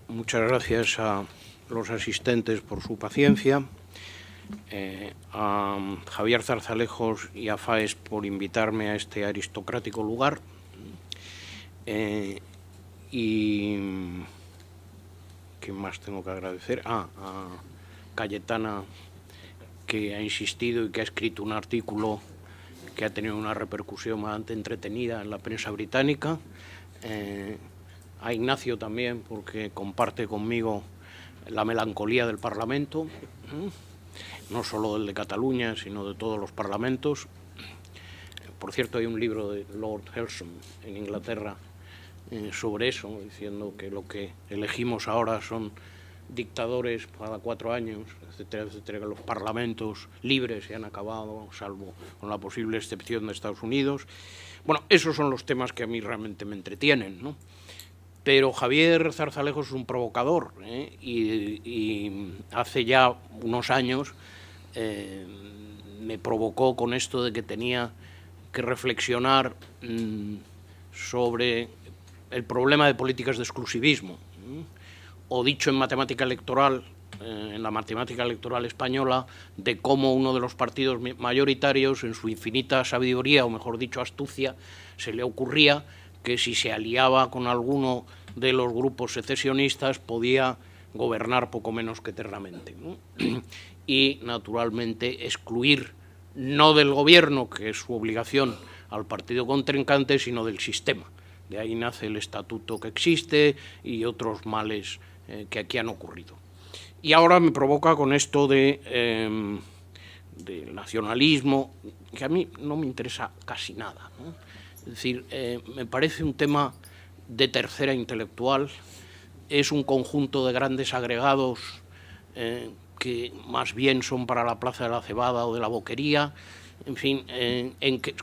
Muchas gracias a los asistentes por su paciencia, a Javier Zarzalejos y a Faes por invitarme a este aristocrático lugar, y ¿qué más tengo que agradecer? A Cayetana, que ha insistido y que ha escrito un artículo que ha tenido una repercusión bastante entretenida en la prensa británica, a Ignacio también, porque comparte conmigo la melancolía del Parlamento, no solo del de Cataluña, sino de todos los parlamentos. Por cierto, hay un libro de Lord Helson en Inglaterra sobre eso, diciendo que lo que elegimos ahora son dictadores cada 4 años, etcétera, etcétera, que los parlamentos libres se han acabado, salvo con la posible excepción de Estados Unidos. Bueno, esos son los temas que a mí realmente me entretienen, ¿no? Pero Javier Zarzalejos es un provocador, y hace ya unos años me provocó con esto de que tenía que reflexionar sobre el problema de políticas de exclusivismo, o dicho en matemática electoral, en la matemática electoral española, de cómo uno de los partidos mayoritarios, en su infinita sabiduría, o mejor dicho astucia, se le ocurría que si se aliaba con alguno de los grupos secesionistas podía gobernar poco menos que eternamente, ¿no? Y, naturalmente, excluir no del gobierno, que es su obligación, al partido contrincante, sino del sistema. De ahí nace el estatuto que existe y otros males que aquí han ocurrido. Y ahora me provoca con esto del nacionalismo, que a mí no me interesa casi nada, ¿no? Es decir, me parece un tema de tercera intelectual, es un conjunto de grandes agregados que más bien son para la Plaza de la Cebada o de la Boquería, en fin,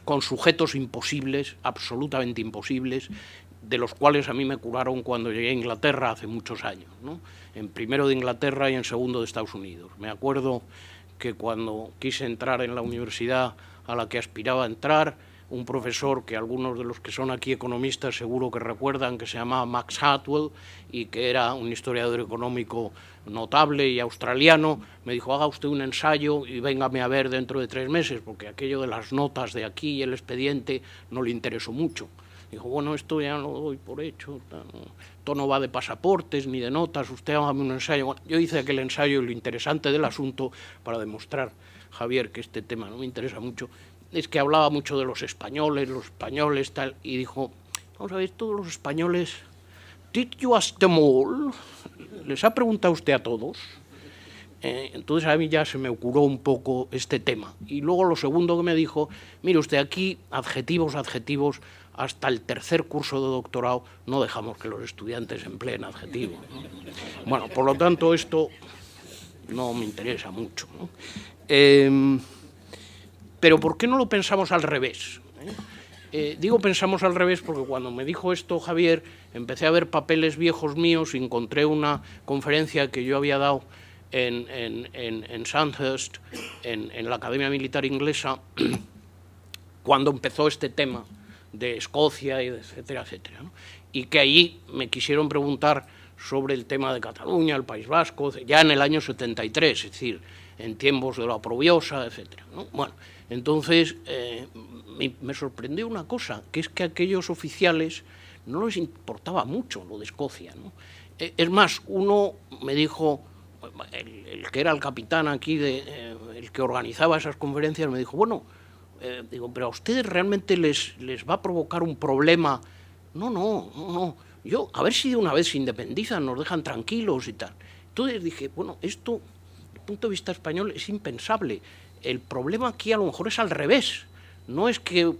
con sujetos imposibles, absolutamente imposibles, de los cuales a mí me curaron cuando llegué a Inglaterra hace muchos años, ¿no? En primero de Inglaterra y en segundo de Estados Unidos. Me acuerdo que cuando quise entrar en la universidad a la que aspiraba a entrar, un profesor que algunos de los que son aquí economistas seguro que recuerdan, que se llamaba Max Hartwell y que era un historiador económico notable y australiano, me dijo: haga usted un ensayo y véngame a ver dentro de 3 meses, porque aquello de las notas de aquí y el expediente no le interesó mucho. Dijo: bueno, esto ya lo doy por hecho, esto no va de pasaportes ni de notas, usted hágame un ensayo. Bueno, yo hice aquel ensayo y lo interesante del asunto, para demostrar, Javier, que este tema no me interesa mucho, es que hablaba mucho de los españoles, tal, y dijo: vamos a ver, todos los españoles, ¿did you ask them all? ¿Les ha preguntado usted a todos? Entonces a mí ya se me ocurrió un poco este tema. Y luego lo segundo que me dijo: mire usted, aquí adjetivos, hasta el tercer curso de doctorado no dejamos que los estudiantes empleen adjetivos, ¿no? Bueno, por lo tanto, esto no me interesa mucho, ¿no? Pero ¿por qué no lo pensamos al revés? Digo pensamos al revés porque cuando me dijo esto Javier, empecé a ver papeles viejos míos y encontré una conferencia que yo había dado en Sandhurst, en la Academia Militar Inglesa, cuando empezó este tema de Escocia, y etcétera, etcétera, ¿no? Y que allí me quisieron preguntar sobre el tema de Cataluña, el País Vasco, ya en el año 73, es decir, en tiempos de la Probiosa, etcétera, ¿no? Bueno, entonces me sorprendió una cosa, que es que a aquellos oficiales no les importaba mucho lo de Escocia, ¿no? Es más, uno me dijo, el que era el capitán aquí, el que organizaba esas conferencias, me dijo: bueno, digo, pero a ustedes realmente les va a provocar un problema. No. Yo, a ver si de una vez se independizan, nos dejan tranquilos y tal. Entonces dije: bueno, esto, desde el punto de vista español, es impensable. El problema aquí a lo mejor es al revés. No es que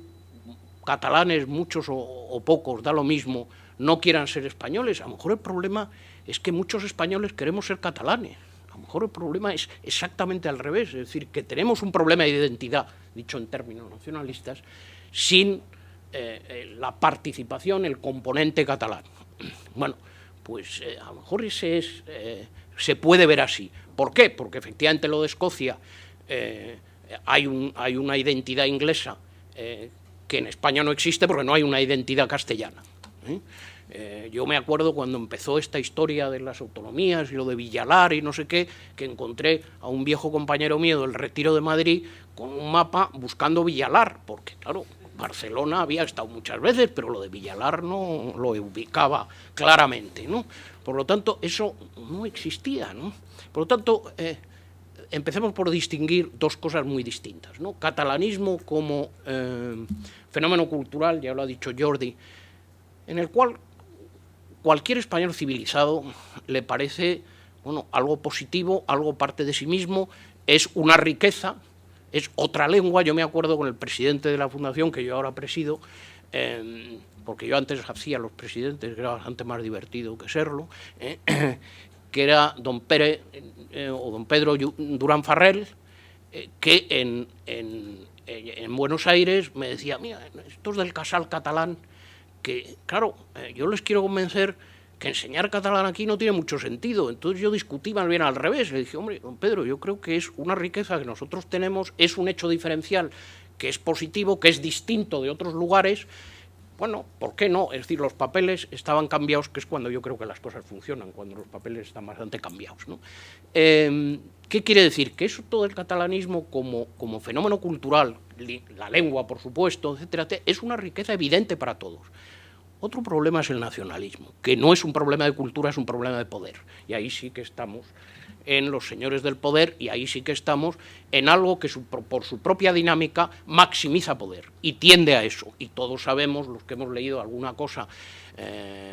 catalanes, muchos o pocos, da lo mismo, no quieran ser españoles. A lo mejor el problema es que muchos españoles queremos ser catalanes. A lo mejor el problema es exactamente al revés, es decir, que tenemos un problema de identidad, dicho en términos nacionalistas, sin la participación, el componente catalán. Bueno, pues a lo mejor ese es, se puede ver así. ¿Por qué? Porque efectivamente lo de Escocia, hay una identidad inglesa que en España no existe porque no hay una identidad castellana. Yo me acuerdo cuando empezó esta historia de las autonomías y lo de Villalar y no sé qué, que encontré a un viejo compañero mío del Retiro de Madrid con un mapa buscando Villalar, porque claro, Barcelona había estado muchas veces, pero lo de Villalar no lo ubicaba claramente, ¿no? Por lo tanto, eso no existía, ¿no? Por lo tanto, empecemos por distinguir dos cosas muy distintas, ¿no? Catalanismo como fenómeno cultural, ya lo ha dicho Jordi, en el cual cualquier español civilizado le parece, bueno, algo positivo, algo parte de sí mismo, es una riqueza, es otra lengua. Yo me acuerdo con el presidente de la fundación, que yo ahora presido, porque yo antes hacía los presidentes, que era bastante más divertido que serlo, que era don Pedro Durán Farrell, que en Buenos Aires me decía, mira, estos del Casal catalán, que claro, yo les quiero convencer que enseñar catalán aquí no tiene mucho sentido. Entonces yo discutí más bien al revés. Le dije, hombre, don Pedro, yo creo que es una riqueza que nosotros tenemos, es un hecho diferencial, que es positivo, que es distinto de otros lugares. Bueno, ¿por qué no? Es decir, los papeles estaban cambiados, que es cuando yo creo que las cosas funcionan, cuando los papeles están bastante cambiados, ¿no? ¿Qué quiere decir? Que eso, todo el catalanismo como fenómeno cultural, la lengua, por supuesto, etcétera, es una riqueza evidente para todos. Otro problema es el nacionalismo, que no es un problema de cultura, es un problema de poder. Y ahí sí que estamos en los señores del poder, y ahí sí que estamos en algo que por su propia dinámica maximiza poder y tiende a eso. Y todos sabemos, los que hemos leído alguna cosa,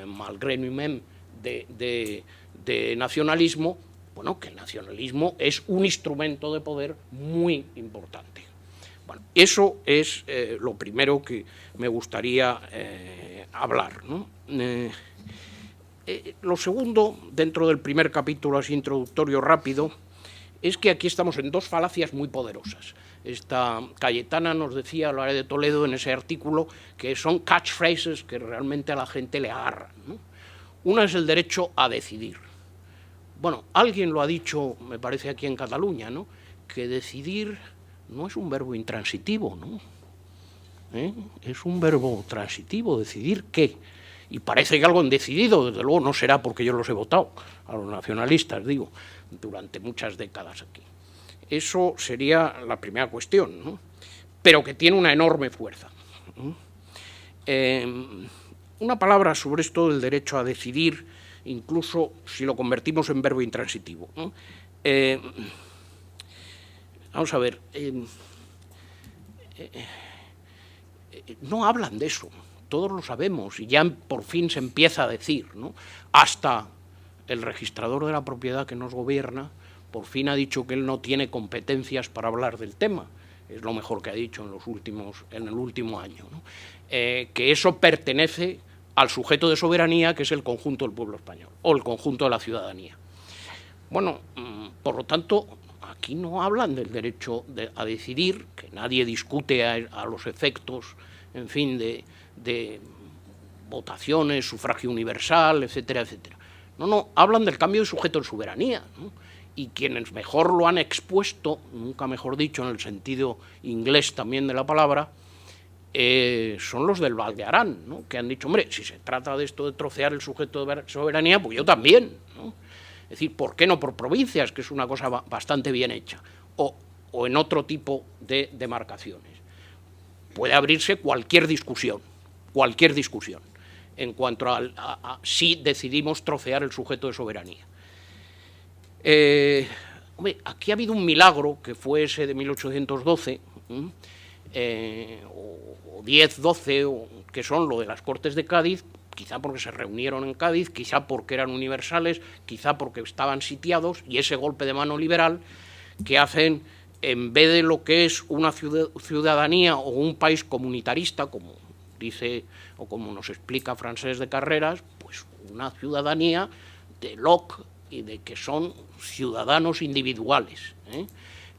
malgré nous-mêmes, de nacionalismo, bueno, que el nacionalismo es un instrumento de poder muy importante. Bueno, eso es lo primero que me gustaría hablar, ¿no? Lo segundo, dentro del primer capítulo así introductorio rápido, es que aquí estamos en dos falacias muy poderosas. Esta Cayetana nos decía, lo haré de Toledo, en ese artículo, que son catchphrases que realmente a la gente le agarran, ¿no? Una es el derecho a decidir. Bueno, alguien lo ha dicho, me parece aquí en Cataluña, ¿no? Que decidir no es un verbo intransitivo, ¿no? Es un verbo transitivo, decidir qué. Y parece que algo han decidido, desde luego no será porque yo los he votado, a los nacionalistas, digo, durante muchas décadas aquí. Eso sería la primera cuestión, ¿no? Pero que tiene una enorme fuerza. Una palabra sobre esto del derecho a decidir, incluso si lo convertimos en verbo intransitivo, ¿no? Vamos a ver, no hablan de eso, todos lo sabemos, y ya por fin se empieza a decir, ¿no? Hasta el registrador de la propiedad que nos gobierna, por fin ha dicho que él no tiene competencias para hablar del tema, es lo mejor que ha dicho en el último año, ¿no? Que eso pertenece al sujeto de soberanía, que es el conjunto del pueblo español, o el conjunto de la ciudadanía. Bueno, por lo tanto, aquí no hablan del derecho a decidir, que nadie discute a los efectos, en fin, de votaciones, sufragio universal, etcétera, etcétera. No, hablan del cambio de sujeto en soberanía, ¿no? Y quienes mejor lo han expuesto, nunca mejor dicho, en el sentido inglés también de la palabra, son los del Val de Arán, ¿no? Que han dicho, hombre, si se trata de esto de trocear el sujeto de soberanía, pues yo también, ¿no? Es decir, ¿por qué no por provincias, que es una cosa bastante bien hecha, o en otro tipo de demarcaciones? Puede abrirse cualquier discusión, en cuanto a si decidimos trocear el sujeto de soberanía. Hombre, aquí ha habido un milagro, que fue ese de 1812, o 10-12, que son lo de las Cortes de Cádiz, quizá porque se reunieron en Cádiz, quizá porque eran universales, quizá porque estaban sitiados, y ese golpe de mano liberal que hacen, en vez de lo que es una ciudadanía o un país comunitarista, como dice o como nos explica Francés de Carreras, pues una ciudadanía de Locke y de que son ciudadanos individuales, ¿eh?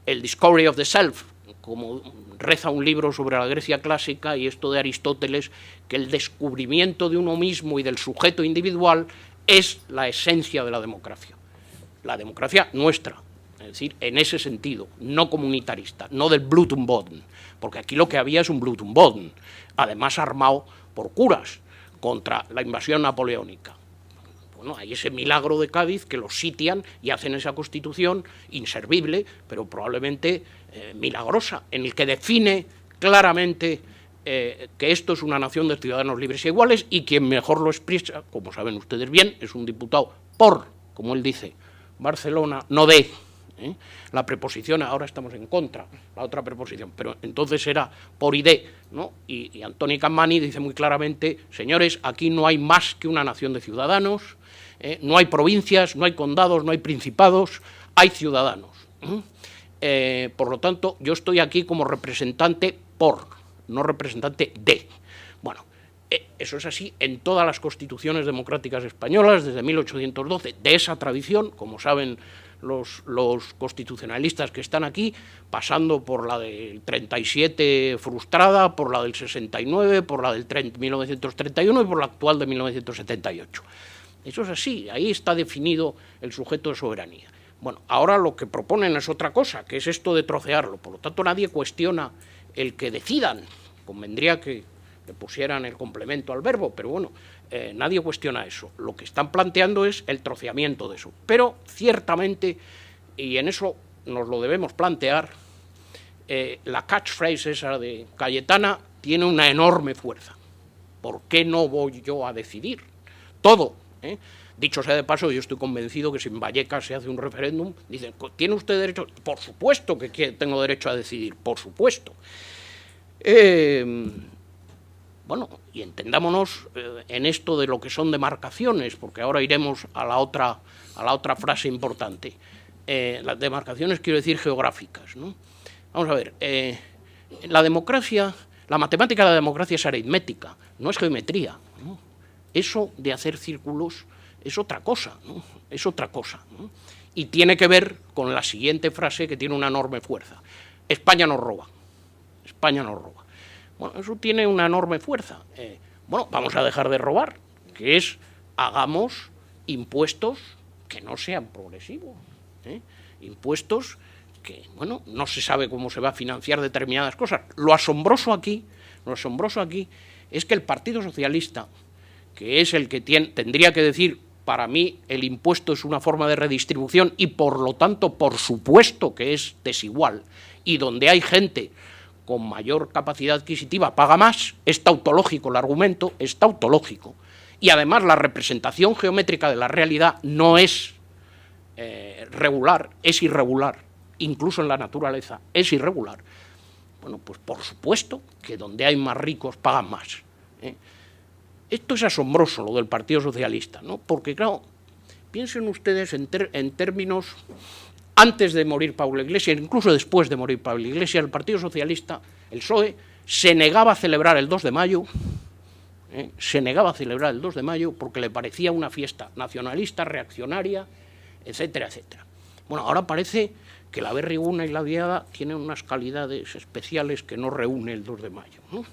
El Discovery of the Self, como reza un libro sobre la Grecia clásica, y esto de Aristóteles, que el descubrimiento de uno mismo y del sujeto individual es la esencia de la democracia nuestra, es decir, en ese sentido, no comunitarista, no del Blutenboden, porque aquí lo que había es un Blutenboden, además armado por curas, contra la invasión napoleónica. Bueno, hay ese milagro de Cádiz que los sitian y hacen esa constitución inservible, pero probablemente milagrosa, en el que define claramente que esto es una nación de ciudadanos libres e iguales, y quien mejor lo expresa, como saben ustedes bien, es un diputado por, como él dice, Barcelona, no de. La preposición, ahora estamos en contra, la otra preposición, pero entonces era por y de, ¿no? Y Antoni Capmany dice muy claramente, señores, aquí no hay más que una nación de ciudadanos, no hay provincias, no hay condados, no hay principados, hay ciudadanos. Por lo tanto, yo estoy aquí como representante por, no representante de. Bueno, eso es así en todas las constituciones democráticas españolas desde 1812, de esa tradición, como saben los constitucionalistas que están aquí, pasando por la del 37 frustrada, por la del 69, por la del 1931 y por la actual de 1978. Eso es así, ahí está definido el sujeto de soberanía. Bueno, ahora lo que proponen es otra cosa, que es esto de trocearlo. Por lo tanto, nadie cuestiona el que decidan. Convendría que le pusieran el complemento al verbo, pero bueno, nadie cuestiona eso. Lo que están planteando es el troceamiento de eso. Pero ciertamente, y en eso nos lo debemos plantear, la catchphrase esa de Cayetana tiene una enorme fuerza. ¿Por qué no voy yo a decidir? Todo. Dicho sea de paso, yo estoy convencido que si en Vallecas se hace un referéndum, dicen, ¿tiene usted derecho? Por supuesto que tengo derecho a decidir, por supuesto. Bueno, y entendámonos en esto de lo que son demarcaciones, porque ahora iremos a la otra frase importante. Las demarcaciones quiero decir geográficas, ¿no? Vamos a ver, la democracia, la matemática de la democracia es aritmética, no es geometría, ¿no? Eso de hacer círculos es otra cosa, ¿no? Es otra cosa, ¿no? Y tiene que ver con la siguiente frase que tiene una enorme fuerza. España nos roba. España nos roba. Bueno, eso tiene una enorme fuerza. Bueno, vamos a dejar de robar, que es, hagamos impuestos que no sean progresivos. Impuestos que, bueno, no se sabe cómo se va a financiar determinadas cosas. Lo asombroso aquí es que el Partido Socialista, que es el que tendría que decir, para mí el impuesto es una forma de redistribución y por lo tanto, por supuesto que es desigual, y donde hay gente con mayor capacidad adquisitiva paga más, es tautológico el argumento, es tautológico, y además la representación geométrica de la realidad no es regular, es irregular, incluso en la naturaleza es irregular. Bueno, pues por supuesto que donde hay más ricos pagan más. Esto es asombroso, lo del Partido Socialista, ¿no? Porque, claro, piensen ustedes en términos antes de morir Pablo Iglesias, incluso después de morir Pablo Iglesias, el Partido Socialista, el PSOE, se negaba a celebrar el 2 de mayo, se negaba a celebrar el 2 de mayo porque le parecía una fiesta nacionalista, reaccionaria, etcétera, etcétera. Bueno, ahora parece que la berriguna y la diada tienen unas calidades especiales que no reúne el 2 de mayo, ¿no?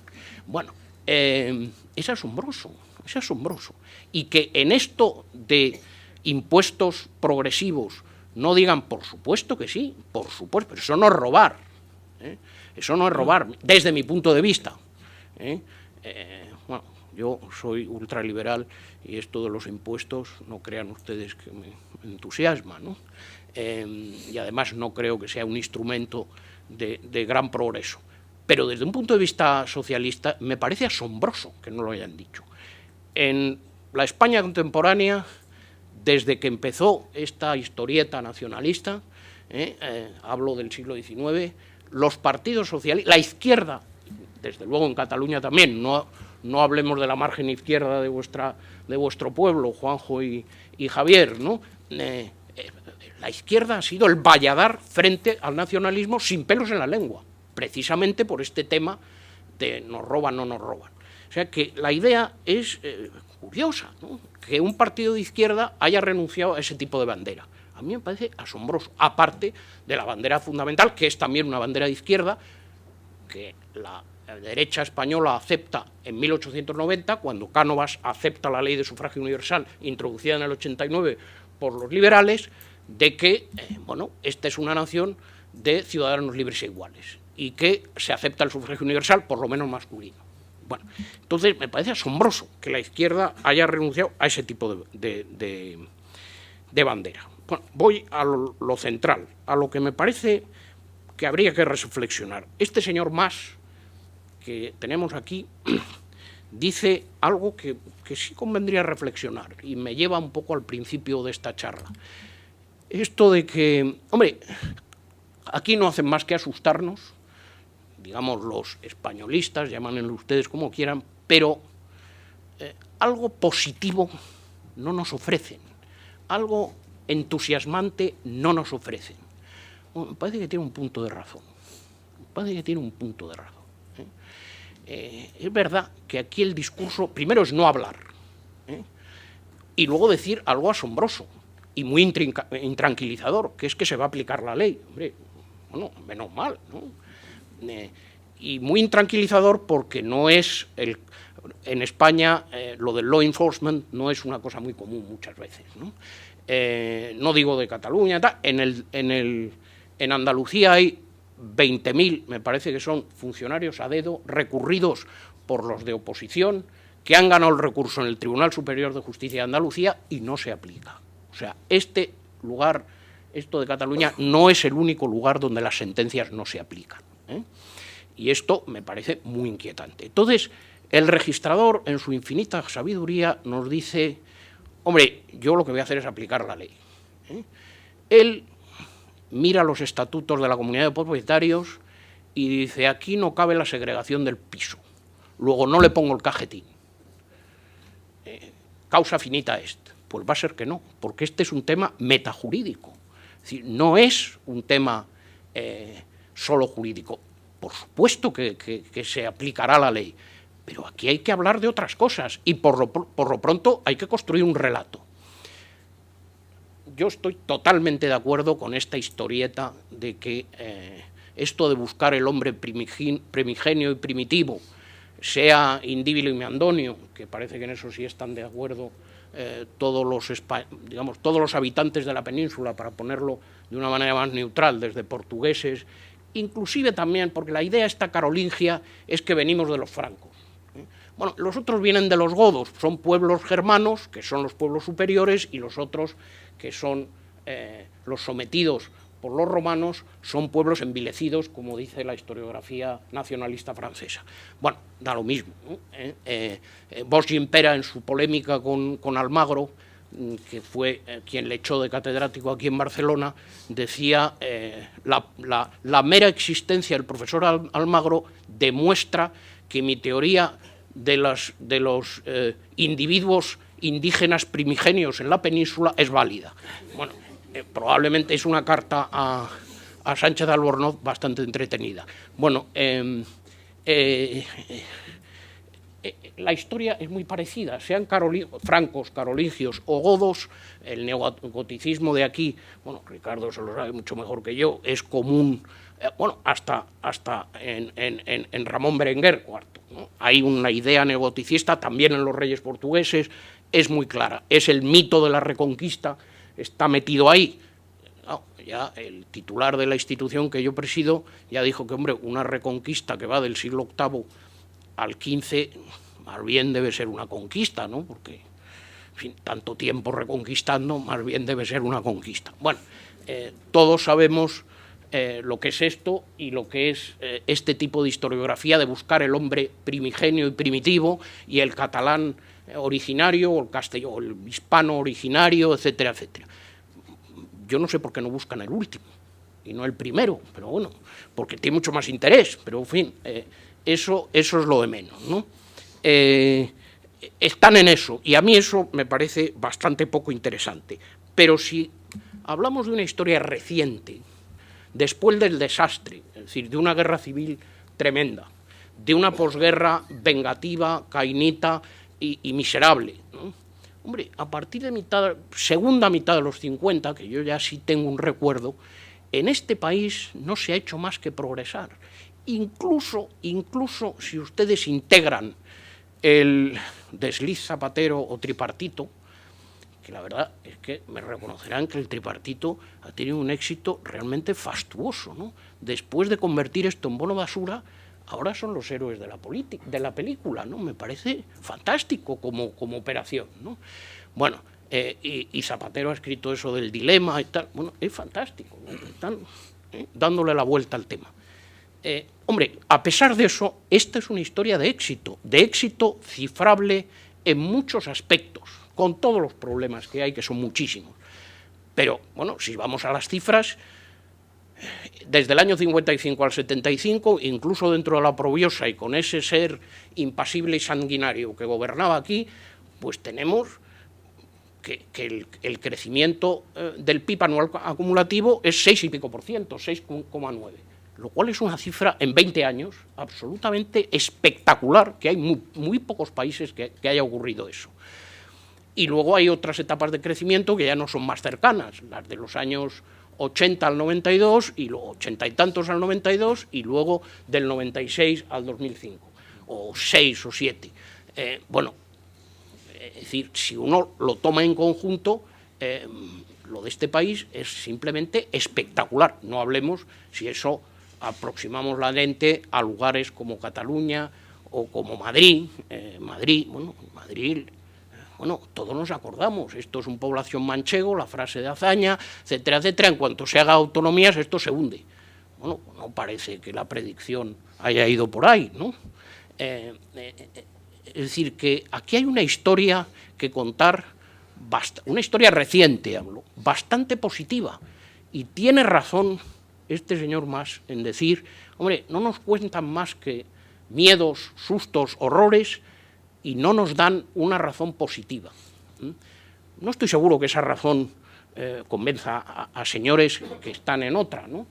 Bueno, es asombroso, es asombroso. Y que en esto de impuestos progresivos no digan, por supuesto que sí, por supuesto, pero eso no es robar, eso no es robar, desde mi punto de vista. Bueno, yo soy ultraliberal y esto de los impuestos, no crean ustedes que me entusiasma, ¿no? Y además no creo que sea un instrumento de gran progreso. Pero desde un punto de vista socialista me parece asombroso que no lo hayan dicho. En la España contemporánea, desde que empezó esta historieta nacionalista, hablo del siglo XIX, los partidos socialistas, la izquierda, desde luego en Cataluña también, no hablemos de la margen izquierda de vuestro pueblo, Juanjo y Javier, ¿no? La izquierda ha sido el valladar frente al nacionalismo sin pelos en la lengua, precisamente por este tema de nos roban, no nos roban. O sea que la idea es curiosa, ¿no? Que un partido de izquierda haya renunciado a ese tipo de bandera. A mí me parece asombroso, aparte de la bandera fundamental, que es también una bandera de izquierda, que la derecha española acepta en 1890, cuando Cánovas acepta la ley de sufragio universal, introducida en el 89 por los liberales, de que, bueno, esta es una nación de ciudadanos libres e iguales, y que se acepta el sufragio universal, por lo menos masculino. Bueno, entonces me parece asombroso que la izquierda haya renunciado a ese tipo de bandera. Bueno, voy a lo central, a lo que me parece que habría que reflexionar. Este señor Mas, que tenemos aquí, dice algo que sí convendría reflexionar y me lleva un poco al principio de esta charla. Esto de que, hombre, aquí no hacen más que asustarnos, digamos los españolistas, llámanlo ustedes como quieran, pero algo positivo no nos ofrecen, algo entusiasmante no nos ofrecen. Bueno, me parece que tiene un punto de razón, es verdad que aquí el discurso, primero es no hablar, y luego decir algo asombroso y muy intranquilizador, que es que se va a aplicar la ley. Hombre, bueno, menos mal, ¿no? Y muy intranquilizador porque no es en España lo del law enforcement no es una cosa muy común muchas veces, ¿no? No digo de Cataluña, en Andalucía hay 20.000, me parece que son funcionarios a dedo recurridos por los de oposición que han ganado el recurso en el Tribunal Superior de Justicia de Andalucía y no se aplica. O sea, este lugar, esto de Cataluña, no es el único lugar donde las sentencias no se aplican, ¿eh? Y esto me parece muy inquietante. Entonces, el registrador, en su infinita sabiduría, nos dice, hombre, yo lo que voy a hacer es aplicar la ley, ¿eh? Él mira los estatutos de la comunidad de propietarios y dice, aquí no cabe la segregación del piso, luego no le pongo el cajetín. Causa finita est. Pues va a ser que no, porque este es un tema metajurídico. Es decir, no es un tema solo jurídico. Por supuesto que se aplicará la ley, pero aquí hay que hablar de otras cosas y por lo pronto hay que construir un relato. Yo estoy totalmente de acuerdo con esta historieta de que esto de buscar el hombre primigenio y primitivo, sea Indíbil y Meandonio, que parece que en eso sí están de acuerdo todos los habitantes de la península, para ponerlo de una manera más neutral, desde portugueses, inclusive también, porque la idea esta carolingia es que venimos de los francos. Bueno, los otros vienen de los godos, son pueblos germanos, que son los pueblos superiores, y los otros, que son los sometidos por los romanos, son pueblos envilecidos, como dice la historiografía nacionalista francesa. Bueno, da lo mismo, ¿no? Bosch-Gimpera, en su polémica con Almagro, que fue quien le echó de catedrático aquí en Barcelona, decía la mera existencia del profesor Almagro demuestra que mi teoría de los individuos indígenas primigenios en la península es válida. Bueno, probablemente es una carta a Sánchez de Albornoz bastante entretenida. Bueno, la historia es muy parecida, sean francos, carolingios o godos, el neogoticismo de aquí, bueno, Ricardo se lo sabe mucho mejor que yo, es común, bueno, hasta en Ramón Berenguer IV, ¿no? Hay una idea neogoticista también en los reyes portugueses, es muy clara, es el mito de la Reconquista, está metido ahí. No, ya el titular de la institución que yo presido ya dijo que, hombre, una Reconquista que va del siglo VIII al XV, más bien debe ser una conquista, ¿no? Porque, en fin, tanto tiempo reconquistando, más bien debe ser una conquista. Bueno, todos sabemos lo que es esto y lo que es este tipo de historiografía de buscar el hombre primigenio y primitivo y el catalán originario o el castellano, o el hispano originario, etcétera, etcétera. Yo no sé por qué no buscan el último y no el primero, pero bueno, porque tiene mucho más interés, pero en fin, eso es lo de menos, ¿no? Están en eso, y a mí eso me parece bastante poco interesante. Pero si hablamos de una historia reciente, después del desastre, es decir, de una guerra civil tremenda, de una posguerra vengativa, cainita y miserable, ¿no? Hombre, a partir de segunda mitad de los 50, que yo ya sí tengo un recuerdo, en este país no se ha hecho más que progresar. Incluso si ustedes integran el desliz zapatero o tripartito, que la verdad es que me reconocerán que el tripartito ha tenido un éxito realmente fastuoso, ¿no? Después de convertir esto en bono basura, ahora son los héroes de la película, ¿no? Me parece fantástico como operación, ¿no? Bueno, y Zapatero ha escrito eso del dilema y tal. Bueno, es fantástico, ¿no? Están dándole la vuelta al tema. Hombre, a pesar de eso, esta es una historia de éxito cifrable en muchos aspectos, con todos los problemas que hay, que son muchísimos. Pero, bueno, si vamos a las cifras, desde el año 55 al 75, incluso dentro de la oprobiosa y con ese ser impasible y sanguinario que gobernaba aquí, pues tenemos que el crecimiento del PIB anual acumulativo es 6 y pico por ciento, 6,9, lo cual es una cifra en 20 años absolutamente espectacular, que hay muy pocos países que haya ocurrido eso. Y luego hay otras etapas de crecimiento que ya no son más cercanas, las de los años 80 al 92, y luego 80 y tantos al 92, y luego del 96 al 2005, o 6 o 7. Bueno, es decir, si uno lo toma en conjunto, lo de este país es simplemente espectacular. No hablemos si eso aproximamos la lente a lugares como Cataluña o como Madrid. Bueno, todos nos acordamos, esto es un población manchego, la frase de Azaña, etcétera, etcétera, en cuanto se haga autonomías esto se hunde. Bueno, no parece que la predicción haya ido por ahí, ¿no? Es decir, que aquí hay una historia que contar, una historia reciente, hablo, bastante positiva, y tiene razón este señor Mas en decir, hombre, no nos cuentan más que miedos, sustos, horrores, y no nos dan una razón positiva. No estoy seguro que esa razón convenza a señores que están en otra, ¿no?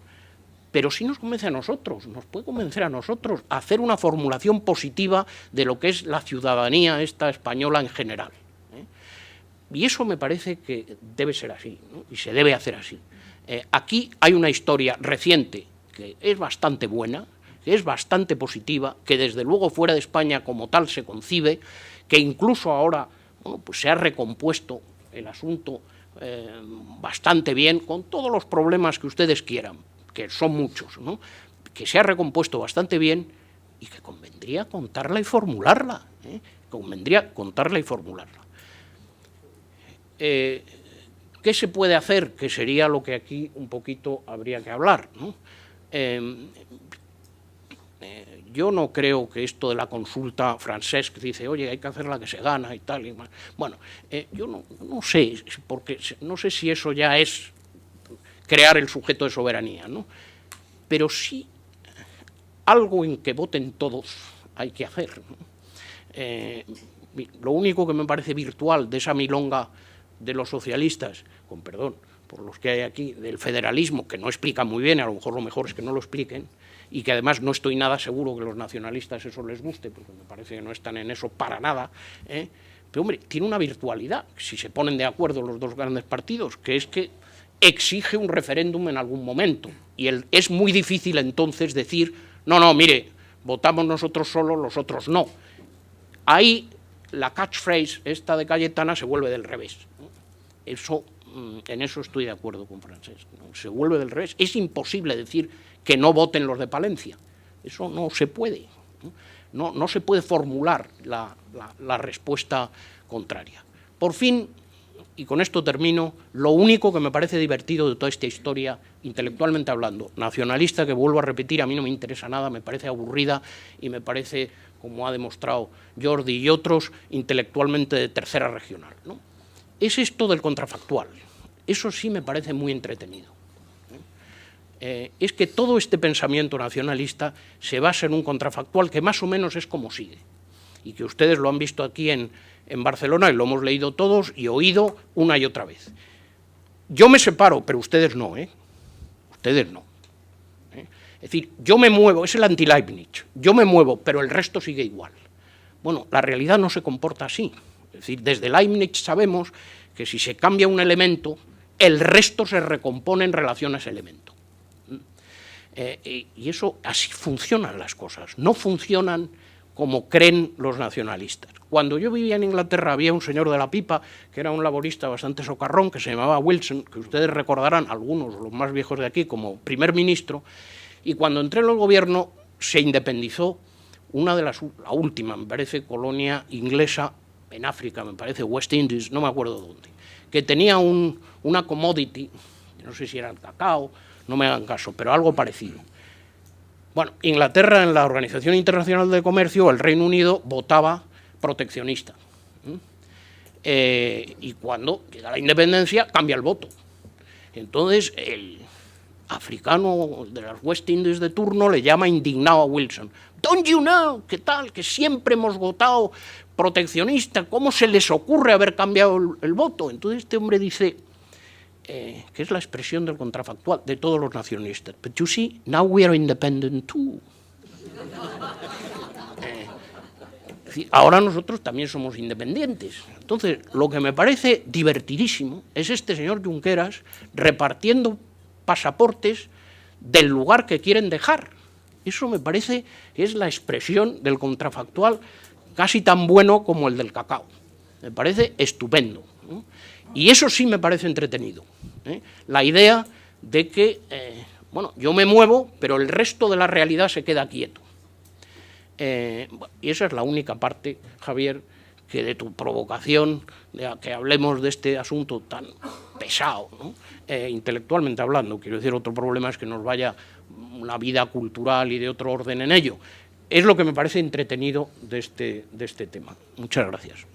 Pero sí nos convence a nosotros, nos puede convencer a nosotros a hacer una formulación positiva de lo que es la ciudadanía esta española en general. Y eso me parece que debe ser así, ¿no? Y se debe hacer así. Aquí hay una historia reciente que es bastante buena, que es bastante positiva, que desde luego fuera de España como tal se concibe, que incluso ahora, bueno, pues se ha recompuesto el asunto bastante bien, con todos los problemas que ustedes quieran, que son muchos, ¿no? Que se ha recompuesto bastante bien y que convendría contarla y formularla, convendría contarla y formularla. ¿Qué se puede hacer? Que sería lo que aquí un poquito habría que hablar, ¿no? Yo no creo que esto de la consulta, Francesc dice, oye, hay que hacer la que se gana y tal y más. Bueno, yo no sé, porque no sé si eso ya es crear el sujeto de soberanía, ¿no? Pero sí algo en que voten todos hay que hacer, ¿no? Lo único que me parece virtual de esa milonga de los socialistas, con perdón por los que hay aquí, del federalismo, que no explica muy bien, a lo mejor es que no lo expliquen, y que además no estoy nada seguro que a los nacionalistas eso les guste, porque me parece que no están en eso para nada, pero hombre, tiene una virtualidad, si se ponen de acuerdo los dos grandes partidos, que es que exige un referéndum en algún momento, y es muy difícil entonces decir, no, mire, votamos nosotros solo, los otros no. Ahí la catchphrase esta de Cayetana se vuelve del revés, ¿no? En eso estoy de acuerdo con Francesc, ¿no? Se vuelve del revés. Es imposible decir que no voten los de Palencia. Eso no se puede. No se puede formular la respuesta contraria. Por fin, y con esto termino, lo único que me parece divertido de toda esta historia, intelectualmente hablando, nacionalista, que vuelvo a repetir, a mí no me interesa nada, me parece aburrida y me parece, como ha demostrado Jordi y otros, intelectualmente de tercera regional, ¿no? Es esto del contrafactual. Eso sí me parece muy entretenido. Es que todo este pensamiento nacionalista se basa en un contrafactual que más o menos es como sigue, y que ustedes lo han visto aquí en Barcelona y lo hemos leído todos y oído una y otra vez. Yo me separo, pero ustedes no, Ustedes no. Es decir, yo me muevo, es el anti-Leibniz, yo me muevo, pero el resto sigue igual. Bueno, la realidad no se comporta así. Es decir, desde Leibniz sabemos que si se cambia un elemento, el resto se recompone en relación a ese elemento. Y eso, así funcionan las cosas, no funcionan como creen los nacionalistas. Cuando yo vivía en Inglaterra había un señor de la pipa, que era un laborista bastante socarrón, que se llamaba Wilson, que ustedes recordarán, algunos, los más viejos de aquí, como primer ministro, y cuando entré en el gobierno se independizó la última, me parece, colonia inglesa en África, me parece, West Indies, no me acuerdo dónde, que tenía una commodity, no sé si era el cacao, no me hagan caso, pero algo parecido. Bueno, Inglaterra, en la Organización Internacional de Comercio, el Reino Unido votaba proteccionista. Y cuando llega la independencia, cambia el voto. Entonces, el africano de las West Indies de turno le llama indignado a Wilson. Don't you know, ¿qué tal? Que siempre hemos votado proteccionista, ¿cómo se les ocurre haber cambiado el voto? Entonces este hombre dice, que es la expresión del contrafactual de todos los nacionalistas, but you see, now we are independent too. Ahora nosotros también somos independientes. Entonces, lo que me parece divertidísimo es este señor Junqueras repartiendo pasaportes del lugar que quieren dejar. Eso me parece que es la expresión del contrafactual casi tan bueno como el del cacao. Me parece estupendo, ¿no? Y eso sí me parece entretenido, ¿eh? La idea de que, bueno, yo me muevo, pero el resto de la realidad se queda quieto. Y esa es la única parte, Javier, que de tu provocación, de que hablemos de este asunto tan pesado, ¿no? Intelectualmente hablando, quiero decir, otro problema es que nos vaya una vida cultural y de otro orden en ello. Es lo que me parece entretenido de este tema. Muchas gracias.